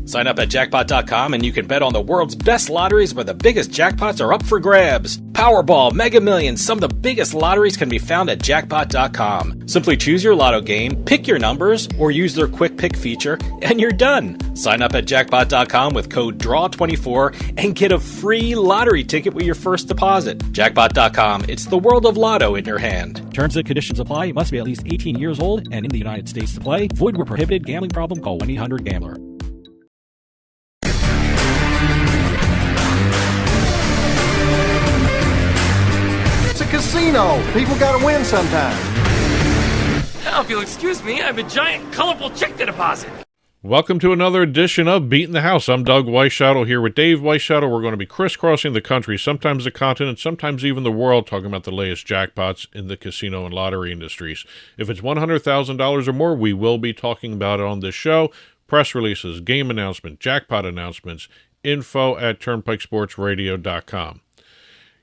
Sign up at jackpot.com and you can bet on the world's best lotteries where the biggest jackpots are up for grabs. Powerball, Mega Millions, some of the biggest lotteries can be found at jackpot.com. Simply choose your lotto game, pick your numbers, or use their quick pick feature, and you're done. Sign up at jackpot.com with code DRAW24 and get a free lottery ticket with your first deposit. Jackpot.com, it's the world of lotto in your hand. Terms and conditions apply. You must be at least 18 years old and in the United States to play. Void where prohibited. Gambling problem? Call 1-800-GAMBLER. It's a casino. People gotta win sometime. Now, if you'll excuse me, I have a giant, colorful check to deposit. Welcome to another edition of Beatin the House. I'm Doug Weischadle here with Dave Weischadle. We're going to be crisscrossing the country, sometimes the continent, sometimes even the world, talking about the latest jackpots in the casino and lottery industries. If it's $100,000 or more, we will be talking about it on this show. Press releases, game announcements, jackpot announcements, info at turnpikesportsradio.com.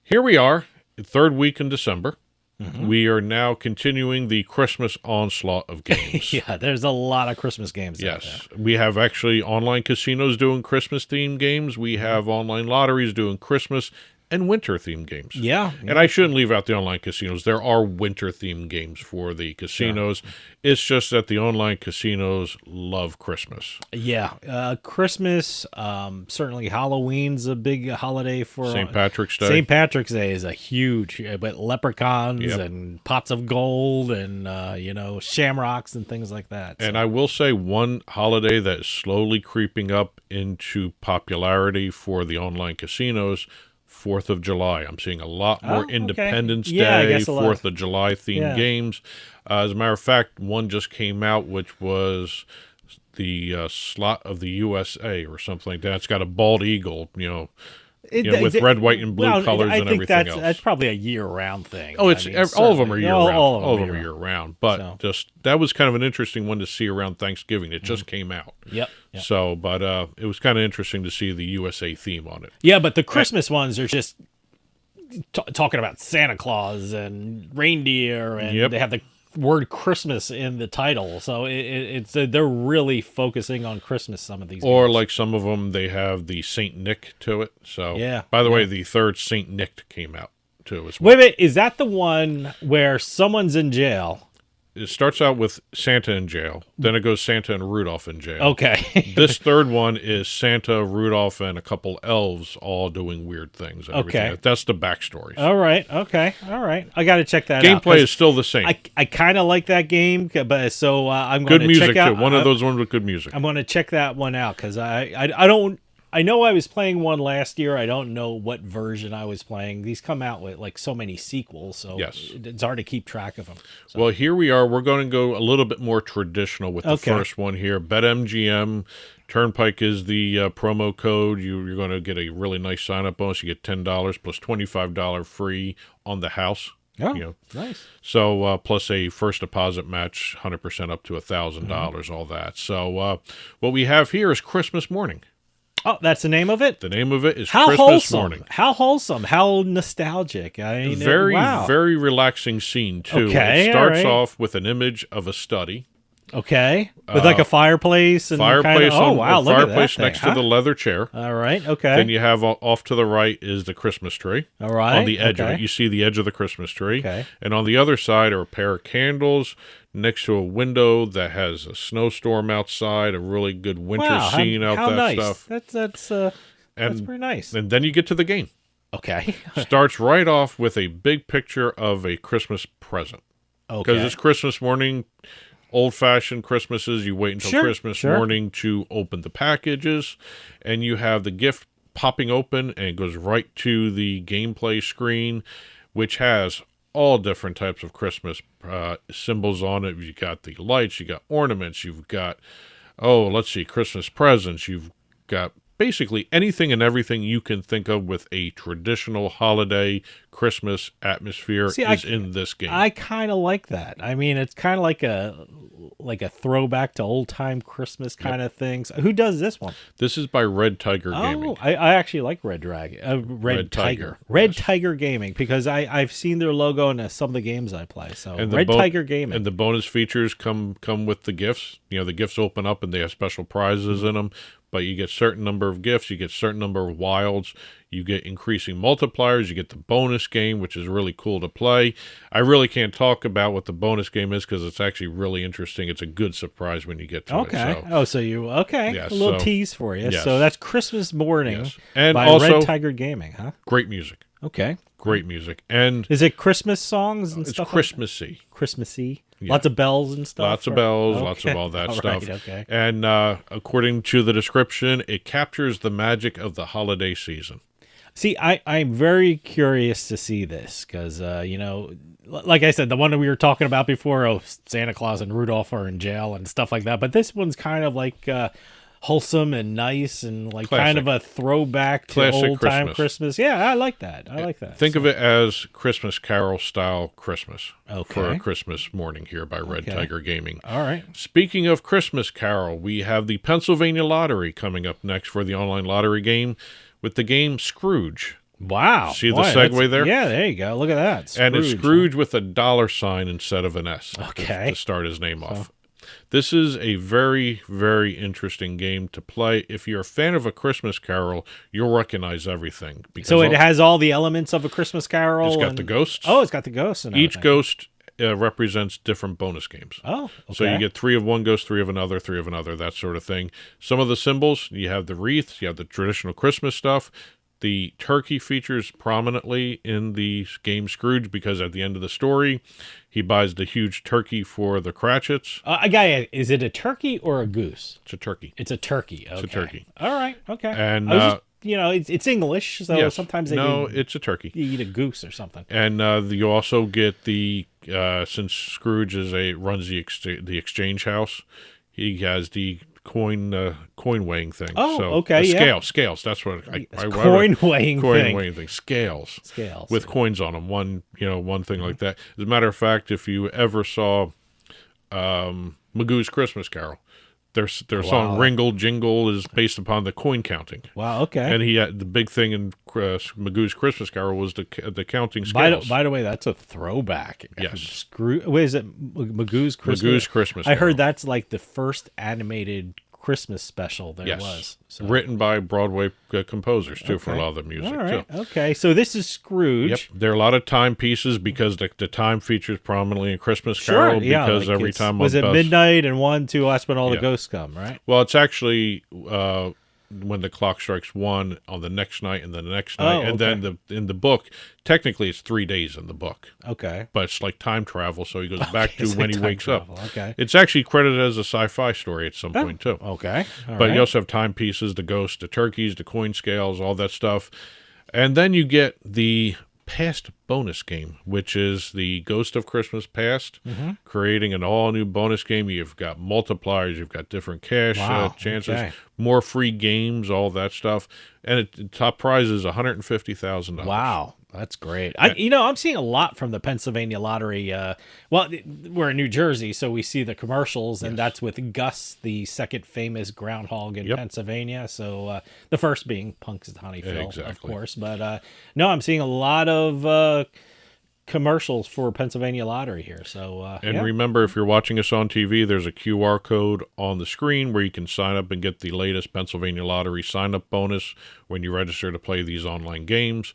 Here we are, third week in December. Mm-hmm. We are now continuing the Christmas onslaught of games. Yeah, there's a lot of Christmas games out there. Yes, we have actually online casinos doing Christmas-themed games. We have online lotteries doing Christmas and winter-themed games. Yeah. And I shouldn't leave out the online casinos. There are winter-themed games for the casinos. Sure. It's just that the online casinos love Christmas. Yeah. Christmas, certainly Halloween's a big holiday for... St. Patrick's Day. St. Patrick's Day is a huge... But leprechauns Yep. and pots of gold and, shamrocks and things like that. And I will say one holiday that is slowly creeping up into popularity for the online casinos, 4th of July. I'm seeing a lot more Independence Day, 4th of July themed games. As a matter of fact, one just came out, which was the slot of the USA or something like that. It's got a bald eagle, with red, white, and blue colors and everything else. That's probably a year-round thing. Oh, all of them are year-round. All of them are year-round. But that was kind of an interesting one to see around Thanksgiving. It just came out. Yep. So, but it was kind of interesting to see the USA theme on it. Yeah, but the Christmas ones are just talking about Santa Claus and reindeer, and they have the word Christmas in the title, so it's they're really focusing on Christmas. Some of these, or games. like some of them, they have the Saint Nick to it. So yeah. By the way, the third Saint Nick came out too as well. Wait, is that the one where someone's in jail? It starts out with Santa in jail, then it goes Santa and Rudolph in jail. Okay. This third one is Santa, Rudolph, and a couple elves all doing weird things. And everything. That's the backstory. All right. Okay. All right. I got to check that out. Gameplay is still the same. I kind of like that game, but so I'm going to check check out. Too. One of those ones with good music. I'm going to check that one out because I don't. I know I was playing one last year. I don't know what version I was playing. These come out with like so many sequels, so it's hard to keep track of them. So. Well, here we are. We're going to go a little bit more traditional with the first one here. BetMGM. Turnpike is the promo code. You're going to get a really nice sign-up bonus. You get $10 plus $25 free on the house. Oh, nice. So plus a first deposit match, 100% up to $1,000, all that. So what we have here is Christmas Morning. Oh, that's the name of it? The name of it is How Christmas wholesome. Morning. How wholesome. How nostalgic. I mean, very relaxing scene, too. Okay, it starts off with an image of a study. Okay. With like a fireplace and fireplace fireplace next to the leather chair. All right. Okay. Then you have off to the right is the Christmas tree. All right. On the edge of it, you see the edge of the Christmas tree. Okay. And on the other side are a pair of candles next to a window that has a snowstorm outside, a really good winter scene stuff. That's pretty nice. And then you get to the game. Okay. Starts right off with a big picture of a Christmas present. Okay. Because it's Christmas morning. Old-fashioned Christmases, you wait until Christmas morning to open the packages, and you have the gift popping open, and it goes right to the gameplay screen, which has all different types of Christmas symbols on it. You got the lights, you got ornaments, you've got, Christmas presents, you've got basically anything and everything you can think of with a traditional holiday Christmas atmosphere is in this game. I kind of like that. I mean, it's kind of like a throwback to old time Christmas kind of things. Who does this one? This is by Red Tiger Gaming. I actually like Red Tiger. Red Tiger Gaming, because I've seen their logo in some of the games I play. So Red Tiger Gaming. And the bonus features come with the gifts. The gifts open up and they have special prizes in them. but you get certain number of gifts, you get certain number of wilds, you get increasing multipliers, you get the bonus game, which is really cool to play. I really can't talk about what the bonus game is because it's actually really interesting. It's a good surprise when you get to it. So. Yes, a little tease for you. Yes. So that's Christmas Morning and by also, Red Tiger Gaming, huh? Great music. Okay. Great music. And is it Christmas songs and stuff? It's Christmassy. Like Christmassy. Yeah. Lots of bells and stuff. Lots of bells, lots of all that stuff. Right, okay. And according to the description, it captures the magic of the holiday season. See, I'm very curious to see this because, like I said, the one that we were talking about before, Santa Claus and Rudolph are in jail and stuff like that. But this one's kind of like wholesome and nice and like classic. Kind of a throwback to Classic old-time Christmas. Yeah, I like that. I like that. Think of it as Christmas Carol style Christmas for a Christmas Morning here by Red Tiger Gaming. All right. Speaking of Christmas Carol, we have the Pennsylvania Lottery coming up next for the online lottery game with the game Scrooge. Wow. See the segue there? Yeah, there you go. Look at that. Scrooge, and it's Scrooge with a $sign instead of an S to start his name off. This is a very, very interesting game to play. If you're a fan of A Christmas Carol, you'll recognize everything. So it has all the elements of A Christmas Carol? It's got the ghosts. Oh, it's got the ghosts. And each ghost represents different bonus games. Oh, okay. So you get 3 of one ghost, 3 of another, 3 of another, that sort of thing. Some of the symbols, you have the wreaths, you have the traditional Christmas stuff. The turkey features prominently in the game Scrooge because at the end of the story, he buys the huge turkey for the Cratchits. Is it a turkey or a goose? It's a turkey. It's a turkey. Okay. It's a turkey. All right. Okay. And it's English, so sometimes it's a turkey. You eat a goose or something. And you also get the since Scrooge runs the exchange house, he has the coin weighing thing. Oh, okay, Scales. That's what coin weighing thing. Scales with yeah. coins on them. One thing like that. As a matter of fact, if you ever saw Magoo's Christmas Carol, their song "Ringle Jingle" is based upon the coin counting. Wow. Okay. And he had the big thing in Magoo's Christmas Carol was the counting scales. By the way, that's a throwback. Yes. Wait, is it Magoo's Christmas? Magoo's Christmas Carol. I heard that's like the first animated Christmas special there was. So. Written by Broadway composers, too, for a lot of the music. All right. Too. Okay, so this is Scrooge. Yep. There are a lot of timepieces because the time features prominently in Christmas Carol because every time was it midnight and 1, 2, that's when all the ghosts come, right? Well, it's actually when the clock strikes 1 on the next night and then the next night. And then in the book, technically it's 3 days in the book. Okay. But it's like time travel, so he goes back to when he wakes up. Okay. It's actually credited as a sci-fi story at some point, too. Okay. But you also have timepieces, the ghosts, the turkeys, the coin scales, all that stuff. And then you get the past bonus game, which is the Ghost of Christmas Past, creating an all-new bonus game. You've got multipliers, you've got different cash chances, more free games, all that stuff. And the top prize is $150,000. Wow. That's great. I'm seeing a lot from the Pennsylvania Lottery. We're in New Jersey, so we see the commercials, and that's with Gus, the second famous groundhog in Pennsylvania. So the first being Punxsutawney Phil, of course. But no, I'm seeing a lot of commercials for Pennsylvania Lottery here. So remember, if you're watching us on TV, there's a QR code on the screen where you can sign up and get the latest Pennsylvania Lottery sign-up bonus when you register to play these online games.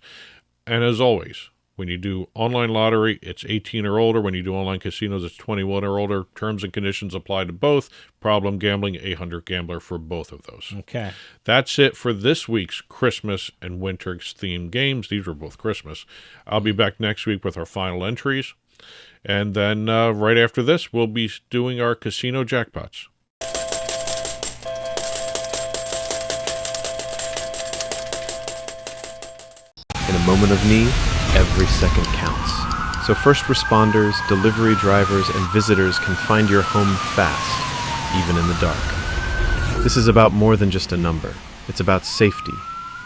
And as always, when you do online lottery, it's 18 or older. When you do online casinos, it's 21 or older. Terms and conditions apply to both. Problem gambling, 800 Gambler for both of those. Okay. That's it for this week's Christmas and winter-themed games. These were both Christmas. I'll be back next week with our final entries. And then right after this, we'll be doing our casino jackpots. In a moment of need, every second counts. So first responders, delivery drivers, and visitors can find your home fast, even in the dark. This is about more than just a number. It's about safety,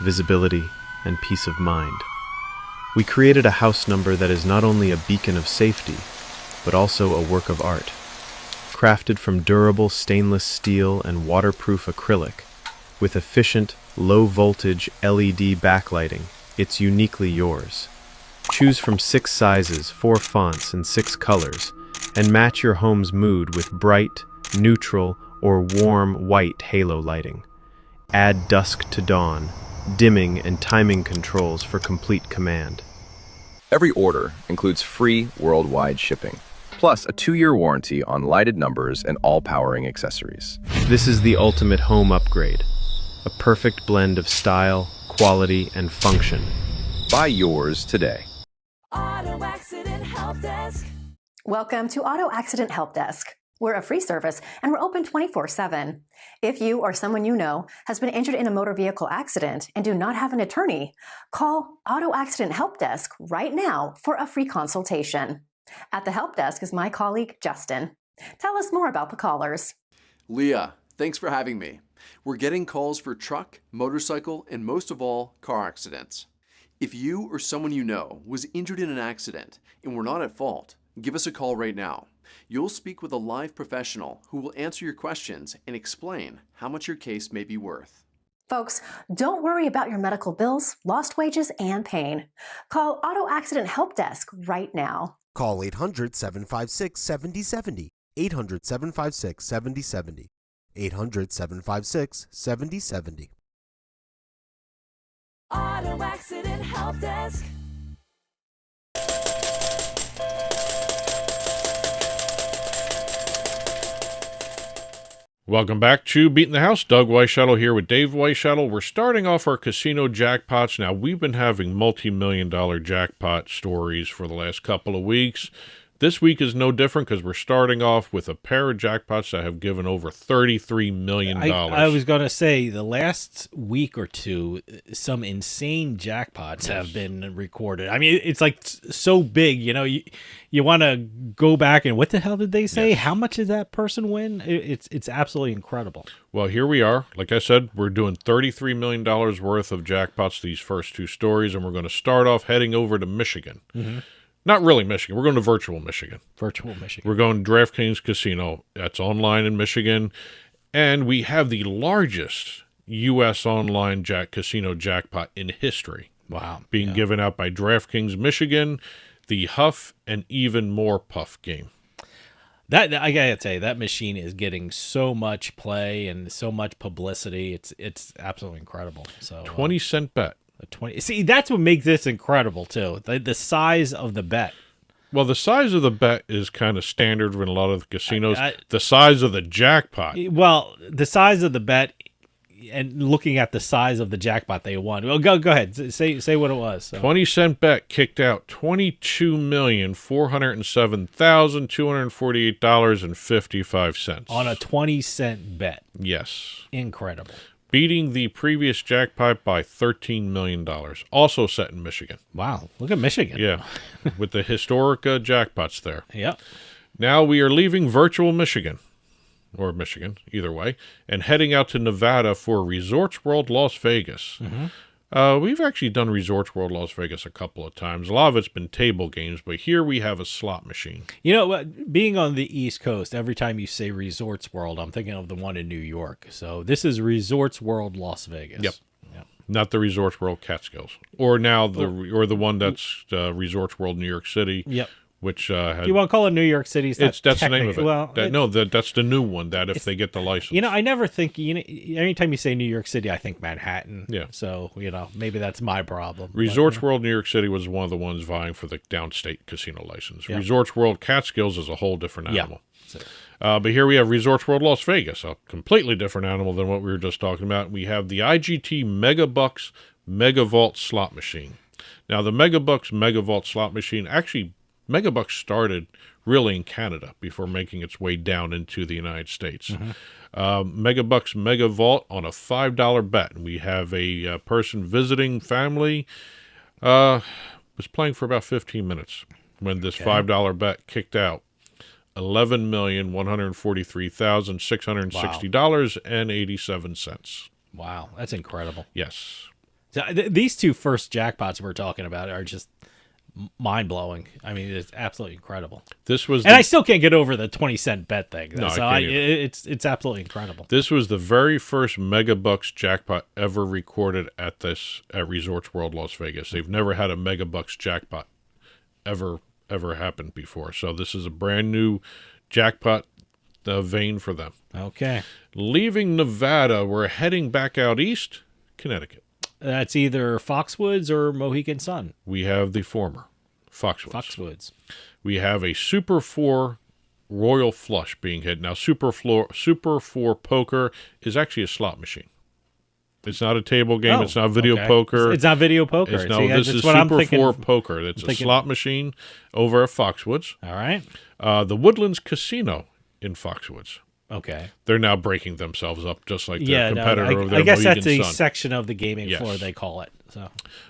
visibility, and peace of mind. We created a house number that is not only a beacon of safety, but also a work of art. Crafted from durable stainless steel and waterproof acrylic, with efficient, low-voltage LED backlighting, it's uniquely yours. Choose from 6 sizes, 4 fonts, and 6 colors, and match your home's mood with bright, neutral, or warm white halo lighting. Add dusk to dawn, dimming and timing controls for complete command. Every order includes free worldwide shipping, plus a 2-year warranty on lighted numbers and all powering accessories. This is the ultimate home upgrade. A perfect blend of style, quality, and function. Buy yours today. Auto Accident Help Desk. Welcome to Auto Accident Help Desk. We're a free service and we're open 24/7. If you or someone you know has been injured in a motor vehicle accident and do not have an attorney, call Auto Accident Help Desk right now for a free consultation. At the help desk is my colleague, Justin. Tell us more about the callers. Leah, thanks for having me. We're getting calls for truck, motorcycle, and most of all, car accidents. If you or someone you know was injured in an accident and were not at fault, give us a call right now. You'll speak with a live professional who will answer your questions and explain how much your case may be worth. Folks, don't worry about your medical bills, lost wages, and pain. Call Auto Accident Help Desk right now. Call 800-756-7070. 800-756-7070. 800-756-7070. Auto Accident Help Desk. Welcome back to Beatin the House. Doug Weischadle here with Dave Weischadle. We're starting off our casino jackpots. Now, we've been having multi-million-dollar jackpot stories for the last couple of weeks. This week is no different because we're starting off with a pair of jackpots that have given over $33 million. I was going to say, the last week or two, some insane jackpots have been recorded. I mean, it's like so big, you know, you want to go back and what the hell did they say? Yes. How much did that person win? It's absolutely incredible. Well, here we are. Like I said, we're doing $33 million worth of jackpots, these first two stories, and we're going to start off heading over to Michigan. Mm-hmm. Not really Michigan. We're going to virtual Michigan. Virtual Michigan. We're going Draftkings Casino. That's online in Michigan. And we have the largest U.S. online casino jackpot in history. Wow. Being given out by Draftkings Michigan, the Huff and Even More Puff game. That I gotta tell you, that machine is getting so much play and so much publicity. It's absolutely incredible. So 20-cent bet. 20. See, that's what makes this incredible too. The size of the bet. Well, the size of the bet is kind of standard in a lot of the casinos. The size of the jackpot. Well, the size of the bet, and looking at the size of the jackpot they won. Well, go ahead. Say what it was. So. 20-cent bet kicked out $22,407,248.55 on a 20-cent bet. Yes, incredible. Beating the previous jackpot by $13 million, also set in Michigan. Wow, look at Michigan. Yeah, with the historic jackpots there. Yep. Now we are leaving virtual Michigan, or Michigan, either way, and heading out to Nevada for Resorts World Las Vegas. Mm-hmm. We've actually done Resorts World Las Vegas a couple of times. A lot of it's been table games, but here we have a slot machine. You know, being on the East Coast, every time you say Resorts World, I'm thinking of the one in New York. So this is Resorts World Las Vegas. Yep. Not the Resorts World Catskills, or now the one that's Resorts World New York City. Yep. Which you want to call it New York City? That's the name of it. Well, that's the new one. That if they get the license, you know, I never think. You know, anytime you say New York City, I think Manhattan. Yeah. So maybe that's my problem. Resorts World New York City was one of the ones vying for the downstate casino license. Yep. Resorts World Catskills is a whole different animal. Yeah. But here we have Resorts World Las Vegas, a completely different animal than what we were just talking about. We have the IGT Megabucks Megavault slot machine. Now, the Megabucks Megavault slot machine actually. Megabucks started really in Canada before making its way down into the United States. Mm-hmm. Megabucks Megavault on a $5 bet. And we have a person visiting family was playing for about 15 minutes when this $5 bet kicked out. $11,143,660.87. Wow, that's incredible. Yes. So, these two first jackpots we're talking about are just mind-blowing. I mean, it's absolutely incredible. I still can't get over the 20-cent bet thing. No, so it's absolutely incredible. This was the very first Megabucks jackpot ever recorded at Resorts World Las Vegas. They've never had a Megabucks jackpot ever happened before. So this is a brand new jackpot vein for them. Okay. Leaving Nevada, we're heading back out east, Connecticut. That's either Foxwoods or Mohegan Sun. We have the former, Foxwoods. Foxwoods. We have a Super 4 Royal Flush being hit. Now, Super 4 poker is actually a slot machine. It's not a table game. It's not video poker. It's not video poker. This is Super 4 poker. It's a slot machine over at Foxwoods. All right. The Woodlands Casino in Foxwoods. Okay. They're now breaking themselves up just like their competitor over there. I guess Mohegan that's a Sun. section of the gaming floor, they call it. So.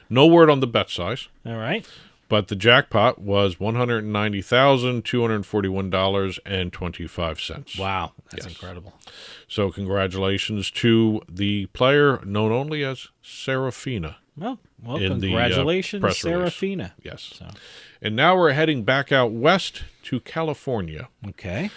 No word on the bet size. All right. But the jackpot was $190,241.25. Wow. That's incredible. So congratulations to the player known only as Serafina. Well, congratulations, Serafina. Yes. So. And now we're heading back out west to California. Okay.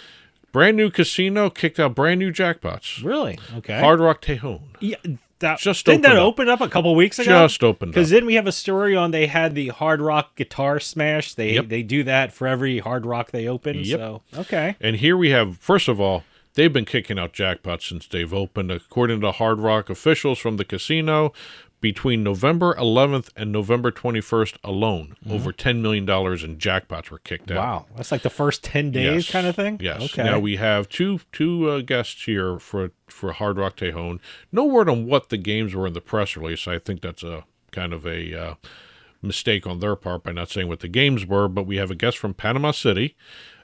Brand new casino, kicked out brand new jackpots. Really? Okay. Hard Rock Tejon. Yeah. Didn't that open up a couple weeks ago? Just opened up. Because then we have a story on they had the Hard Rock Guitar Smash. They do that for every Hard Rock they open. Yep. So, okay. And here we have, first of all, they've been kicking out jackpots since they've opened. According to Hard Rock officials from the casino, between November 11th and November 21st alone, over $10 million in jackpots were kicked out. Wow. That's like the first 10 days kind of thing? Yes. Okay. Now we have two guests here for Hard Rock Tejon. No word on what the games were in the press release. I think that's a kind of a mistake on their part by not saying what the games were, but we have a guest from Panama City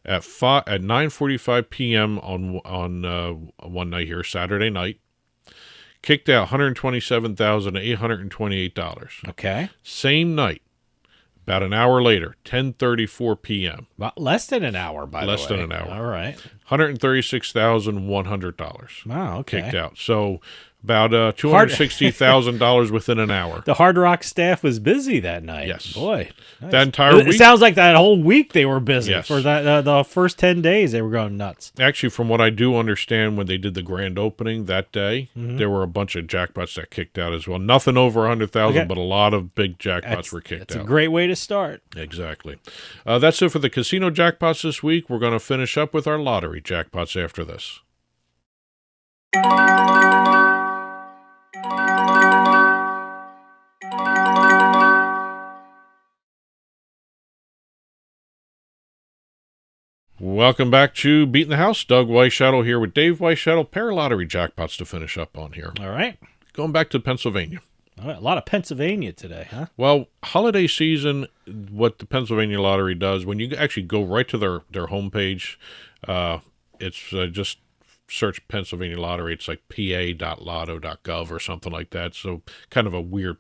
at 9:45 p.m. on one night here, Saturday night. Kicked out $127,828. Okay. Same night, about an hour later, 10:34 p.m. Less than an hour, by the way. Less than an hour. All right. $136,100. Wow, okay. Kicked out. So about $260,000 within an hour. The Hard Rock staff was busy that night. Yes. Boy. Nice. That entire week. It sounds like that whole week they were busy. Yes. For that the first 10 days, they were going nuts. Actually, from what I do understand, when they did the grand opening that day, there were a bunch of jackpots that kicked out as well. Nothing over $100,000, but a lot of big jackpots were kicked out. That's a great way to start. Exactly. That's it for the casino jackpots this week. We're going to finish up with our lottery jackpots after this. Welcome back to Beatin the House. Doug Weischadle here with Dave Weischadle. Pair of lottery jackpots to finish up on here. All right. Going back to Pennsylvania. All right, a lot of Pennsylvania today, huh? Well, holiday season, what the Pennsylvania Lottery does, when you actually go right to their homepage, it's just search Pennsylvania Lottery. It's like pa.lotto.gov or something like that. So kind of a weird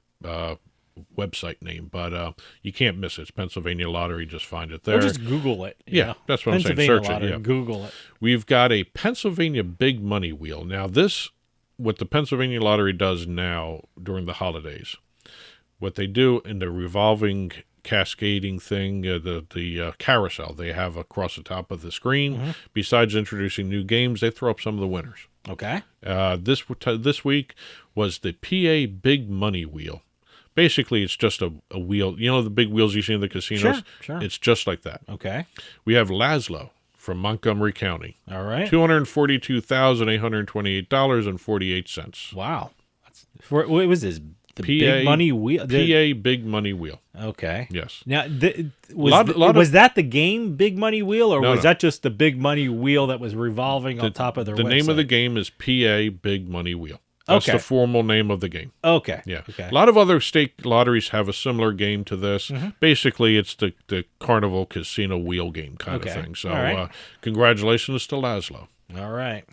website name, but you can't miss it. It's Pennsylvania Lottery. Just find it there. Or just Google it. Yeah, that's what I'm saying. Search Lottery, it. Yeah. Google it. We've got a Pennsylvania Big Money Wheel. Now, what the Pennsylvania Lottery does now during the holidays, what they do in the revolving cascading thing, the carousel they have across the top of the screen, besides introducing new games, they throw up some of the winners. Okay. This week was the PA Big Money Wheel. Basically, it's just a wheel. You know the big wheels you see in the casinos? Sure. It's just like that. Okay. We have Laszlo from Montgomery County. All right. $242,828.48. Wow. What was this? The Big Money Wheel? PA Big Money Wheel. Okay. Yes. Now, was that the game Big Money Wheel, or was that just the Big Money Wheel that was revolving on top of their website? The name of the game is PA Big Money Wheel. That's the formal name of the game. Okay. Yeah. Okay. A lot of other state lotteries have a similar game to this. Basically, it's the Carnival Casino Wheel game kind of thing. So congratulations to Laszlo. All right.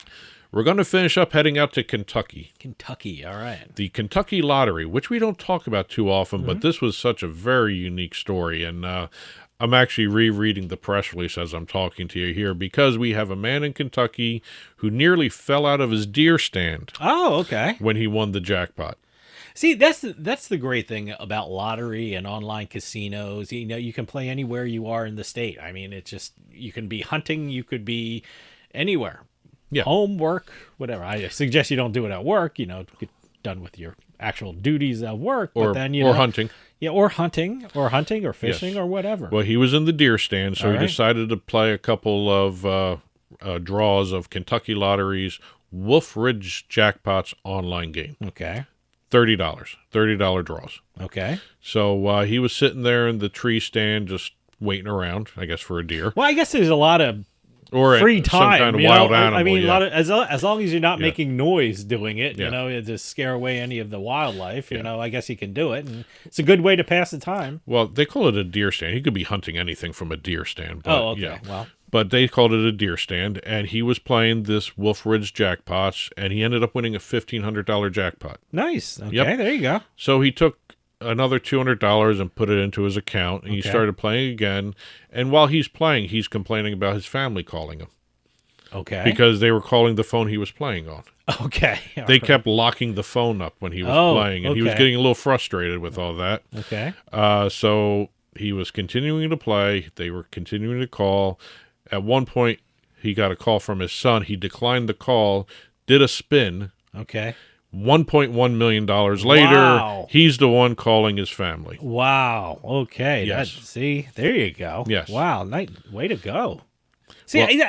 We're going to finish up heading out to Kentucky. Kentucky, all right. The Kentucky Lottery, which we don't talk about too often, but this was such a very unique story. And I'm actually rereading the press release as I'm talking to you here because we have a man in Kentucky who nearly fell out of his deer stand. Oh, okay. When he won the jackpot. See, that's the great thing about lottery and online casinos. You know, you can play anywhere you are in the state. I mean, it's just, you can be hunting, you could be anywhere. Yeah. Home, work, whatever. I suggest you don't do it at work, get done with your actual duties at work. But then, or hunting. Yeah, or hunting, or fishing, or whatever. Well, he was in the deer stand, so he decided to play a couple of draws of Kentucky Lottery's Wolf Ridge Jackpots online game. Okay. $30 draws. Okay. So he was sitting there in the tree stand just waiting around, I guess, for a deer. Well, I guess there's a lot of or free time. Some kind of wild animal. I mean, yeah. a lot of, as long as you're not making noise doing it, Yeah. you know, to scare away any of the wildlife, you know, I guess he can do it. And it's a good way to pass the time. Well, they call it a deer stand. He could be hunting anything from a deer stand. But, okay. Yeah. Well, but they called it a deer stand, and he was playing this Wolf Ridge Jackpots, and he ended up winning a $1,500 jackpot. Nice. Okay, Yep. there you go. So he took another $200 and put it into his account, and he started playing again. And while he's playing, he's complaining about his family calling him. Okay. Because they were calling the phone he was playing on. Okay. They kept locking the phone up when he was playing, and he was getting a little frustrated with all that. Okay. So he was continuing to play. They were continuing to call. At one point, he got a call from his son. He declined the call, did a spin. Okay. $1.1 million later, he's the one calling his family. Wow. Okay. Yes. See, there you go. Yes. Wow. Way to go. See,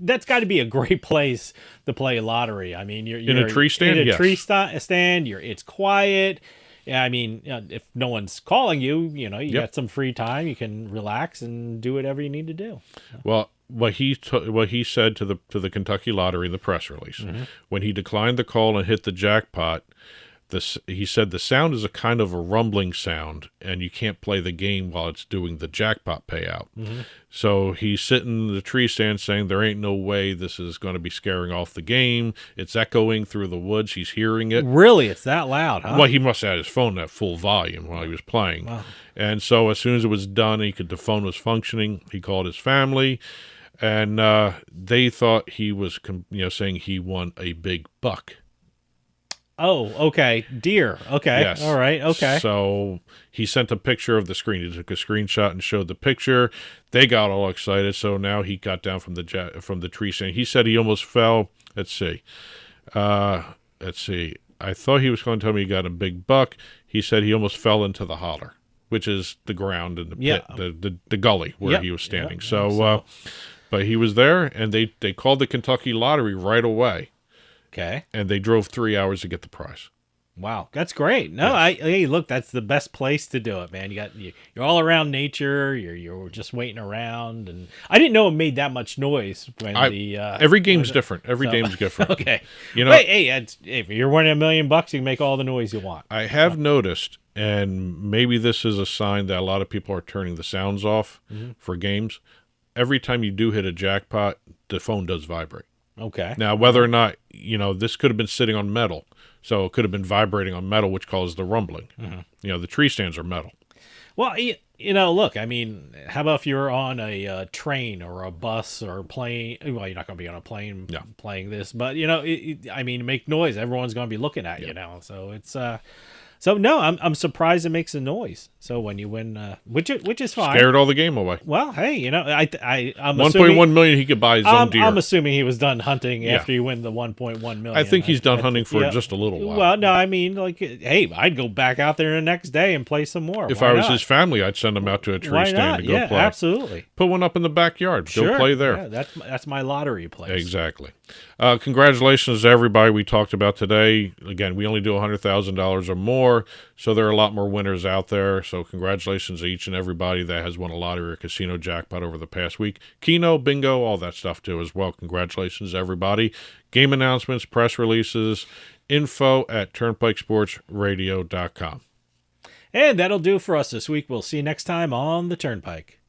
that's got to be a great place to play lottery. I mean, you're in a tree stand. In a tree stand. It's quiet. Yeah, I mean, if no one's calling you, you know, you got some free time. You can relax and do whatever you need to do. Well, what he said to the Kentucky Lottery in the press release when he declined the call and hit the jackpot. He said the sound is a kind of a rumbling sound, and you can't play the game while it's doing the jackpot payout. So he's sitting in the tree stand saying there ain't no way this is going to be scaring off the game. It's echoing through the woods. He's hearing it. Really? It's that loud, huh? Well, he must have had his phone at full volume while he was playing. Wow. And so as soon as it was done, the phone was functioning. He called his family, and they thought he was saying he won a big buck. Oh, okay. Deer. Okay. Yes. All right. Okay. So he sent a picture of the screen. He took a screenshot and showed the picture. They got all excited. So now he got down from the tree stand. He said he almost fell. Let's see. I thought he was going to tell me he got a big buck. He said he almost fell into the holler, which is the ground in the pit, the gully where he was standing. But he was there, and they called the Kentucky Lottery right away. Okay. And they drove 3 hours to get the prize. Wow, that's great. No, hey, look, that's the best place to do it, man. You're all around nature. You're just waiting around, and I didn't know it made that much noise when every game's different. Every game's different. Okay, you know, if you're winning $1 million, you can make all the noise you want. I have noticed, and maybe this is a sign that a lot of people are turning the sounds off for games. Every time you do hit a jackpot, the phone does vibrate. Okay. Now, whether or not, this could have been sitting on metal, so it could have been vibrating on metal, which causes the rumbling. The tree stands are metal. Well, look, I mean, how about if you're on a train or a bus or a plane? Well, you're not going to be on a plane playing this, but, make noise. Everyone's going to be looking at you now. So it's... So no, I'm surprised it makes a noise. So when you win, which is fine. Scared all the game away. Well, hey, I'm 1.1 million he could buy his own deer. I'm assuming he was done hunting after you win the 1.1 million. I think he's done hunting for just a little while. Well, no, I mean, hey, I'd go back out there the next day and play some more. If I was his family, I'd send him out to a tree stand to go play. Absolutely. Put one up in the backyard. Go play there. Yeah, that's my lottery place. Exactly. Congratulations to everybody we talked about today. Again, we only do $100,000 or more, so there are a lot more winners out there. So congratulations to each and everybody that has won a lottery or casino jackpot over the past week. Keno, bingo, all that stuff too as well. Congratulations to everybody. Game announcements, press releases, info at turnpikesportsradio.com. And that'll do for us this week. We'll see you next time on the Turnpike.